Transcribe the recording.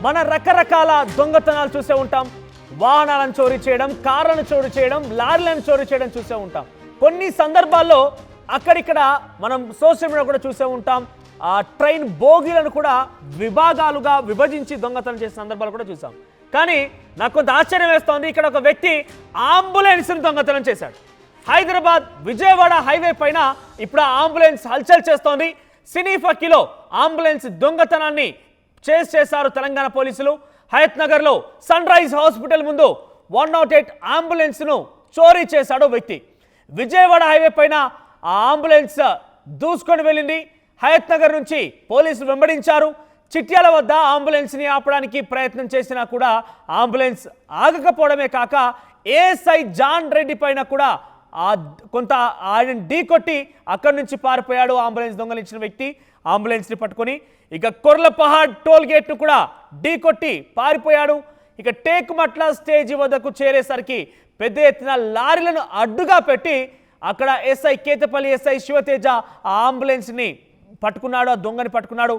మన రకరకాల దొంగతనాలు చూసే ఉంటాం. వాహనాలను చోరీ చేయడం, కార్లను చోరీ చేయడం, లారీలను చోరీ చేయడం చూసే ఉంటాం. కొన్ని సందర్భాల్లో అక్కడిక్కడ మనం సోషల్ మీడియా కూడా చూసే ఉంటాం. ఆ ట్రైన్ బోగీలను కూడా విభాగాలుగా విభజించి దొంగతనం చేసిన సందర్భాలు కూడా చూసాం. కానీ నాకు కొంత ఆశ్చర్యం వేస్తోంది. ఇక్కడ ఒక వ్యక్తి అంబులెన్స్ను దొంగతనం చేశాడు. హైదరాబాద్ విజయవాడ హైవే పైన ఇప్పుడు ఆ అంబులెన్స్ హల్చల్ చేస్తోంది. సినీఫకీలో అంబులెన్స్ దొంగతనాన్ని చేశారు తెలంగాణ పోలీసులు. హయత్ నగర్లో సన్ రైజ్ హాస్పిటల్ ముందు 108 అంబులెన్స్ను చోరీ చేశాడు వ్యక్తి. విజయవాడ హైవే పైన ఆ అంబులెన్స్ దూసుకొని వెళ్ళింది. హయత్ నగర్ నుంచి పోలీసులు వెంబడించారు. చిట్యాల వద్ద అంబులెన్స్ని ఆపడానికి ప్రయత్నం చేసినా కూడా అంబులెన్స్ ఆగకపోవడమే కాక ఏఎస్ఐ జాన్ రెడ్డి పైన కూడా కొంత ఆయన ఢీకొట్టి అక్కడి నుంచి పారిపోయాడు అంబులెన్స్ దొంగలించిన వ్యక్తి. అంబులెన్స్ని పట్టుకొని ఇక కొర్లపహాడ్ టోల్ గేట్ను కూడా ఢీకొట్టి పారిపోయాడు. ఇక టేకుమట్ల స్టేజీ వద్దకు చేరేసరికి పెద్ద ఎత్తున లారీలను అడ్డుగా పెట్టి అక్కడ ఎస్ఐ కేతపల్లి ఎస్ఐ శివతేజ ఆ అంబులెన్స్ని పట్టుకున్నాడు, ఆ దొంగని పట్టుకున్నాడు.